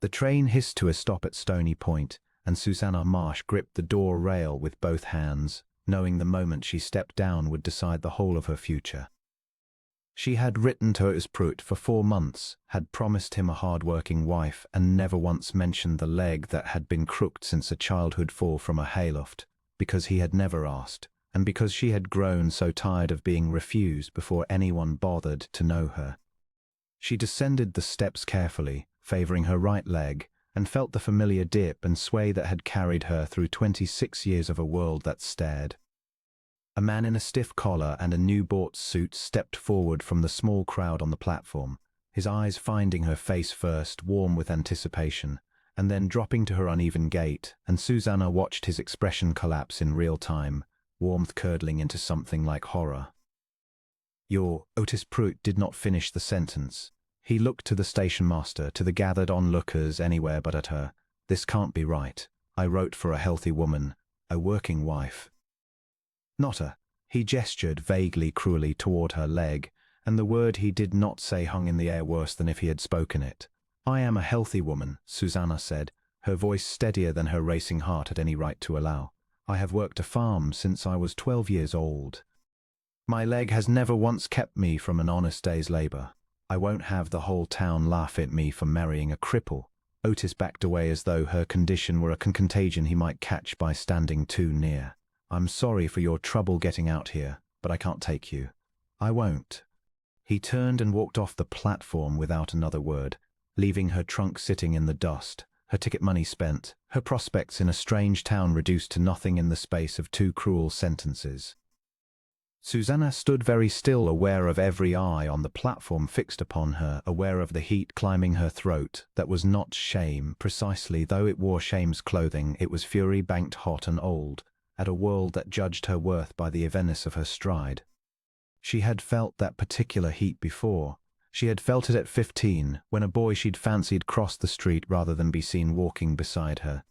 The train hissed to a stop at Stony Point, and Susanna Marsh gripped the door rail with both hands, knowing the moment she stepped down would decide the whole of her future. She had written to Otis Pruitt for 4 months, had promised him a hard-working wife, and never once mentioned the leg that had been crooked since a childhood fall from a hayloft, because he had never asked, and because she had grown so tired of being refused before anyone bothered to know her. She descended the steps carefully, favoring her right leg, and felt the familiar dip and sway that had carried her through 26 years of a world that stared. A man in a stiff collar and a new-bought suit stepped forward from the small crowd on the platform, his eyes finding her face first, warm with anticipation, and then dropping to her uneven gait, and Susanna watched his expression collapse in real time, warmth curdling into something like horror. Otis Pruitt did not finish the sentence. He looked to the station master, to the gathered onlookers anywhere but at her. This can't be right. I wrote for a healthy woman, a working wife. Not a. He gestured vaguely, cruelly toward her leg, and the word he did not say hung in the air worse than if he had spoken it. I am a healthy woman, Susanna said, her voice steadier than her racing heart had any right to allow. I have worked a farm since I was 12 years old. My leg has never once kept me from an honest day's labor. I won't have the whole town laugh at me for marrying a cripple. Otis backed away as though her condition were a contagion he might catch by standing too near. I'm sorry for your trouble getting out here, but I can't take you. I won't. He turned and walked off the platform without another word, leaving her trunk sitting in the dust, her ticket money spent, her prospects in a strange town reduced to nothing in the space of 2 cruel sentences. Susanna stood very still, aware of every eye on the platform fixed upon her, aware of the heat climbing her throat. That was not shame, precisely, though it wore shame's clothing. It was fury banked hot and old, at a world that judged her worth by the evenness of her stride. She had felt that particular heat before. She had felt it at 15, when a boy she'd fancied crossed the street rather than be seen walking beside her.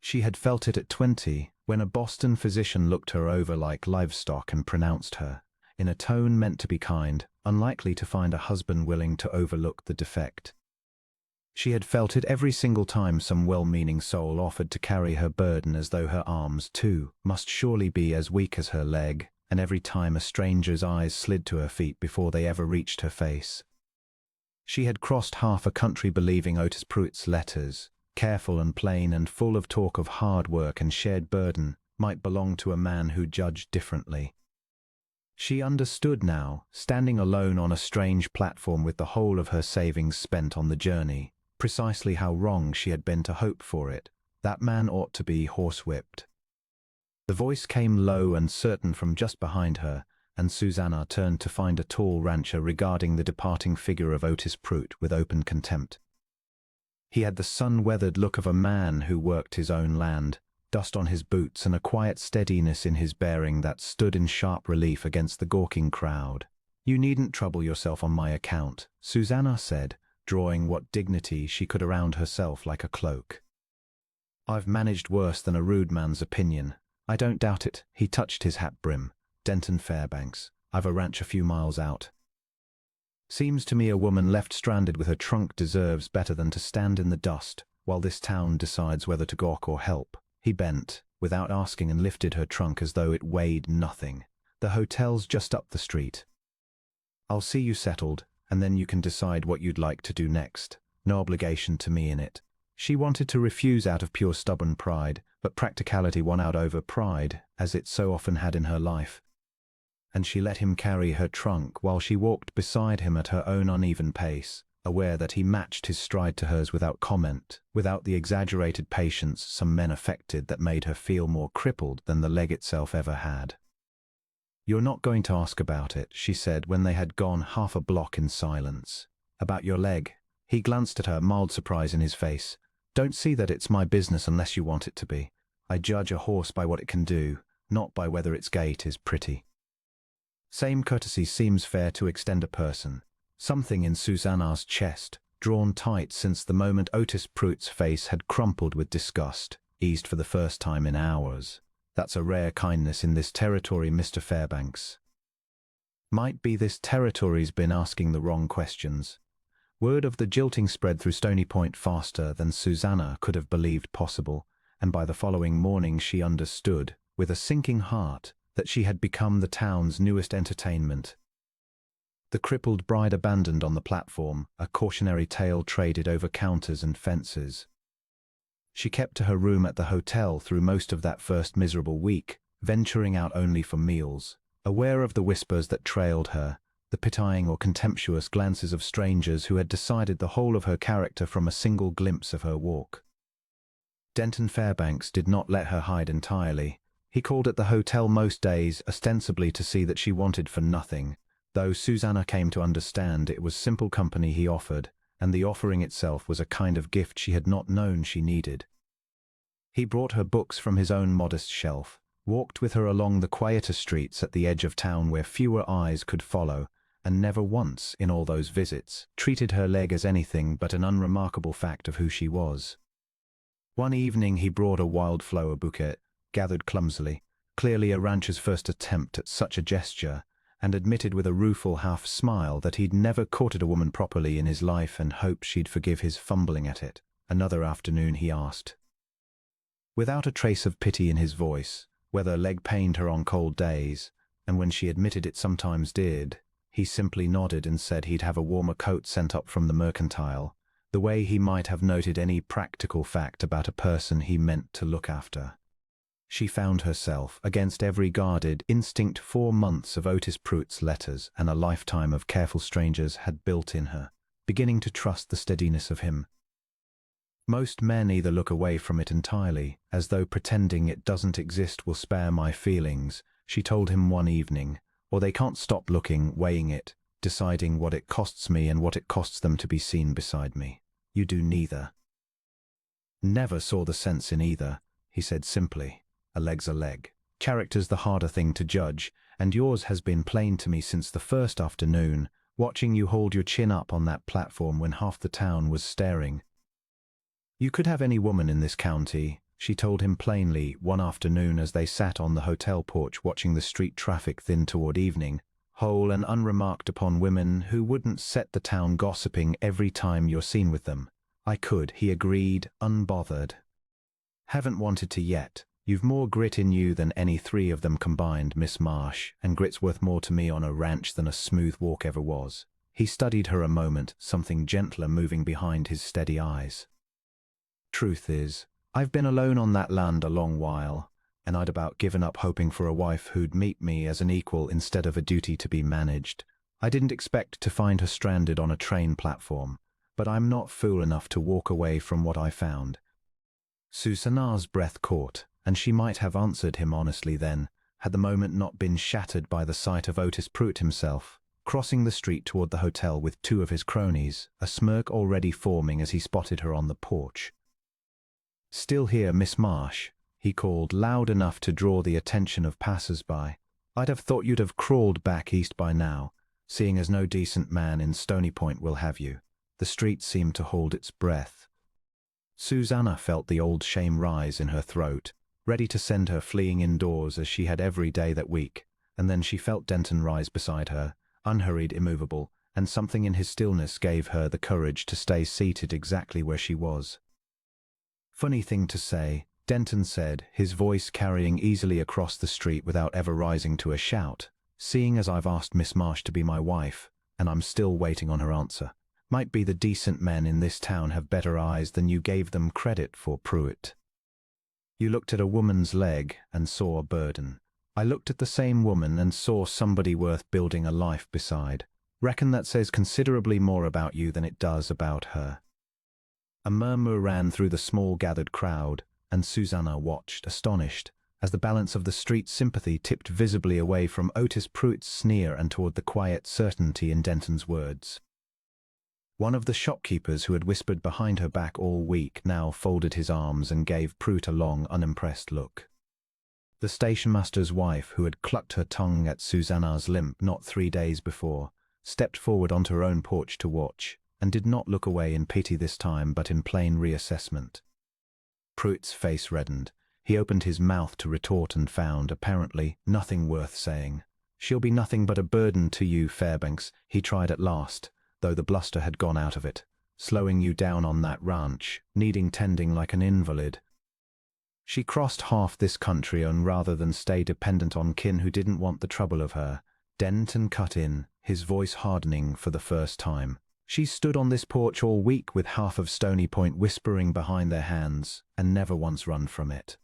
She had felt it at 20, when a Boston physician looked her over like livestock and pronounced her, in a tone meant to be kind, unlikely to find a husband willing to overlook the defect. She had felt it every single time some well-meaning soul offered to carry her burden, as though her arms, too, must surely be as weak as her leg, and every time a stranger's eyes slid to her feet before they ever reached her face. She had crossed half a country believing Otis Pruitt's letters, careful and plain and full of talk of hard work and shared burden, might belong to a man who judged differently. She understood now, standing alone on a strange platform with the whole of her savings spent on the journey, precisely how wrong she had been to hope for it. That man ought to be horsewhipped. The voice came low and certain from just behind her, and Susanna turned to find a tall rancher regarding the departing figure of Otis Pruitt with open contempt. He had the sun-weathered look of a man who worked his own land, dust on his boots and a quiet steadiness in his bearing that stood in sharp relief against the gawking crowd. You needn't trouble yourself on my account, Susanna said, drawing what dignity she could around herself like a cloak. I've managed worse than a rude man's opinion. I don't doubt it. He touched his hat brim. Denton Fairbanks. I've a ranch a few miles out. Seems to me a woman left stranded with her trunk deserves better than to stand in the dust while this town decides whether to gawk or help. He bent, without asking, and lifted her trunk as though it weighed nothing. The hotel's just up the street. I'll see you settled, and then you can decide what you'd like to do next. No obligation to me in it. She wanted to refuse out of pure stubborn pride, but practicality won out over pride, as it so often had in her life. And she let him carry her trunk while she walked beside him at her own uneven pace, aware that he matched his stride to hers without comment, without the exaggerated patience some men affected that made her feel more crippled than the leg itself ever had. You're not going to ask about it, she said when they had gone half a block in silence. About your leg? He glanced at her, mild surprise in his face. Don't see that it's my business unless you want it to be. I judge a horse by what it can do, not by whether its gait is pretty. Same courtesy seems fair to extend a person. Something in Susanna's chest, drawn tight since the moment Otis Pruitt's face had crumpled with disgust, eased for the first time in hours. That's a rare kindness in this territory, Mr. Fairbanks. Might be this territory's been asking the wrong questions. Word of the jilting spread through Stony Point faster than Susanna could have believed possible, and by the following morning she understood, with a sinking heart, that she had become the town's newest entertainment. The crippled bride abandoned on the platform, a cautionary tale traded over counters and fences. She kept to her room at the hotel through most of that first miserable week, venturing out only for meals, aware of the whispers that trailed her, the pitying or contemptuous glances of strangers who had decided the whole of her character from a single glimpse of her walk. Denton Fairbanks did not let her hide entirely. He called at the hotel most days, ostensibly to see that she wanted for nothing, though Susanna came to understand it was simple company he offered, and the offering itself was a kind of gift she had not known she needed. He brought her books from his own modest shelf, walked with her along the quieter streets at the edge of town where fewer eyes could follow, and never once, in all those visits, treated her leg as anything but an unremarkable fact of who she was. One evening he brought a wildflower bouquet, gathered clumsily, clearly a rancher's first attempt at such a gesture, and admitted with a rueful half-smile that he'd never courted a woman properly in his life and hoped she'd forgive his fumbling at it. Another afternoon he asked, without a trace of pity in his voice, whether leg pained her on cold days, and when she admitted it sometimes did, he simply nodded and said he'd have a warmer coat sent up from the mercantile, the way he might have noted any practical fact about a person he meant to look after. She found herself, against every guarded instinct 4 months of Otis Pruitt's letters and a lifetime of careful strangers had built in her, beginning to trust the steadiness of him. Most men either look away from it entirely, as though pretending it doesn't exist will spare my feelings, she told him one evening, or they can't stop looking, weighing it, deciding what it costs me and what it costs them to be seen beside me. You do neither. Never saw the sense in either, he said simply. A leg's a leg. Character's the harder thing to judge, and yours has been plain to me since the first afternoon, watching you hold your chin up on that platform when half the town was staring. You could have any woman in this county, she told him plainly one afternoon as they sat on the hotel porch watching the street traffic thin toward evening, whole and unremarked upon women who wouldn't set the town gossiping every time you're seen with them. I could, he agreed, unbothered. Haven't wanted to yet. You've more grit in you than any 3 of them combined, Miss Marsh, and grit's worth more to me on a ranch than a smooth walk ever was. He studied her a moment, something gentler moving behind his steady eyes. Truth is, I've been alone on that land a long while, and I'd about given up hoping for a wife who'd meet me as an equal instead of a duty to be managed. I didn't expect to find her stranded on a train platform, but I'm not fool enough to walk away from what I found. Susanna's breath caught, and she might have answered him honestly then, had the moment not been shattered by the sight of Otis Pruitt himself, crossing the street toward the hotel with 2 of his cronies, a smirk already forming as he spotted her on the porch. Still here, Miss Marsh, he called, loud enough to draw the attention of passers-by. I'd have thought you'd have crawled back east by now, seeing as no decent man in Stony Point will have you. The street seemed to hold its breath. Susanna felt the old shame rise in her throat, ready to send her fleeing indoors as she had every day that week, and then she felt Denton rise beside her, unhurried, immovable, and something in his stillness gave her the courage to stay seated exactly where she was. Funny thing to say, Denton said, his voice carrying easily across the street without ever rising to a shout, seeing as I've asked Miss Marsh to be my wife, and I'm still waiting on her answer. Might be the decent men in this town have better eyes than you gave them credit for, Pruitt. You looked at a woman's leg and saw a burden. I looked at the same woman and saw somebody worth building a life beside. Reckon that says considerably more about you than it does about her. A murmur ran through the small gathered crowd, and Susanna watched, astonished, as the balance of the street's sympathy tipped visibly away from Otis Pruitt's sneer and toward the quiet certainty in Denton's words. One of the shopkeepers who had whispered behind her back all week now folded his arms and gave Pruitt a long, unimpressed look. The stationmaster's wife, who had clucked her tongue at Susanna's limp not 3 days before, stepped forward onto her own porch to watch, and did not look away in pity this time but in plain reassessment. Pruitt's face reddened. He opened his mouth to retort and found, apparently, nothing worth saying. She'll be nothing but a burden to you, Fairbanks, he tried at last, though the bluster had gone out of it, slowing you down on that ranch, needing tending like an invalid. She crossed half this country and rather than stay dependent on kin who didn't want the trouble of her, Denton cut in, his voice hardening for the first time. She stood on this porch all week with half of Stony Point whispering behind their hands, and never once run from it.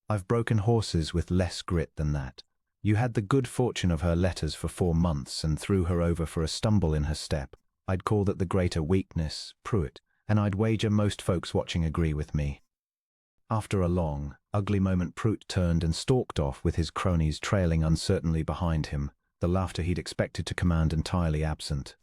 I've broken horses with less grit than that. You had the good fortune of her letters for 4 months and threw her over for a stumble in her step. I'd call that the greater weakness, Pruitt, and I'd wager most folks watching agree with me. After a long, ugly moment, Pruitt turned and stalked off with his cronies trailing uncertainly behind him, the laughter he'd expected to command entirely absent.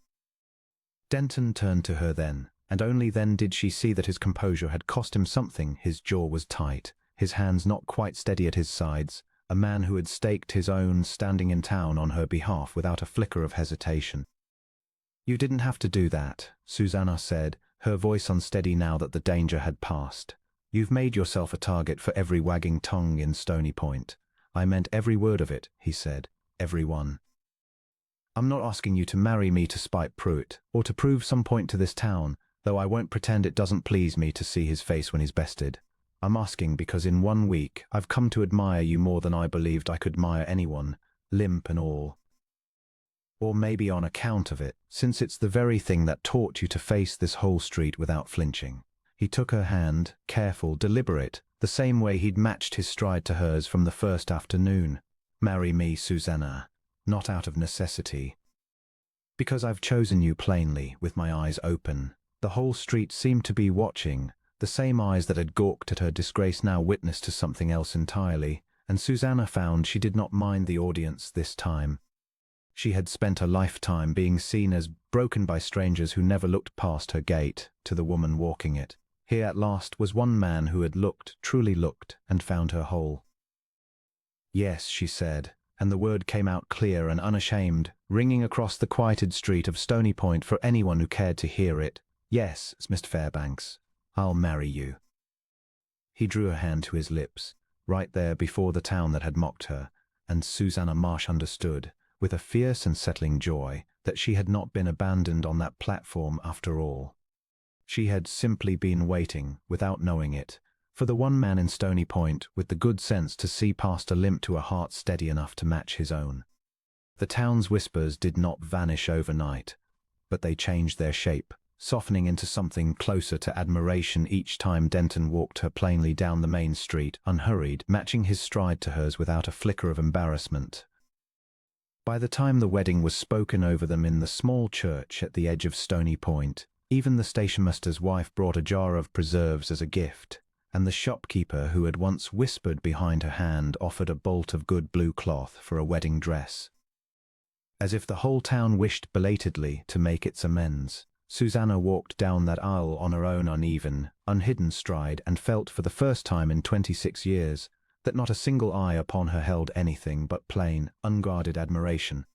Denton turned to her then, and only then did she see that his composure had cost him something. His jaw was tight, his hands not quite steady at his sides, a man who had staked his own standing in town on her behalf without a flicker of hesitation. "You didn't have to do that," Susanna said, her voice unsteady now that the danger had passed. "You've made yourself a target for every wagging tongue in Stony Point." "I meant every word of it," he said. "Every one. I'm not asking you to marry me to spite Pruitt, or to prove some point to this town, though I won't pretend it doesn't please me to see his face when he's bested. I'm asking because in 1 week I've come to admire you more than I believed I could admire anyone, Limp and all. Or maybe on account of it, since it's the very thing that taught you to face this whole street without flinching." He took her hand, careful, deliberate, the same way he'd matched his stride to hers from the first afternoon. "Marry me, Susanna. Not out of necessity. Because I've chosen you plainly, with my eyes open." The whole street seemed to be watching, the same eyes that had gawked at her disgrace now witnessed to something else entirely, and Susanna found she did not mind the audience this time. She had spent a lifetime being seen as broken by strangers who never looked past her gate to the woman walking it. Here at last was one man who had looked, truly looked, and found her whole. "Yes," she said, and the word came out clear and unashamed, ringing across the quieted street of Stony Point for anyone who cared to hear it. "Yes, Mr. Fairbanks, I'll marry you." He drew her hand to his lips, right there before the town that had mocked her, and Susanna Marsh understood, with a fierce and settling joy, that she had not been abandoned on that platform after all. She had simply been waiting, without knowing it, for the one man in Stony Point with the good sense to see past a limp to a heart steady enough to match his own. The town's whispers did not vanish overnight, but they changed their shape, softening into something closer to admiration each time Denton walked her plainly down the main street, unhurried, matching his stride to hers without a flicker of embarrassment. By the time the wedding was spoken over them in the small church at the edge of Stony Point, even the stationmaster's wife brought a jar of preserves as a gift, and the shopkeeper who had once whispered behind her hand offered a bolt of good blue cloth for a wedding dress. As if the whole town wished belatedly to make its amends, Susanna walked down that aisle on her own uneven, unhidden stride and felt for the first time in 26 years that not a single eye upon her held anything but plain, unguarded admiration.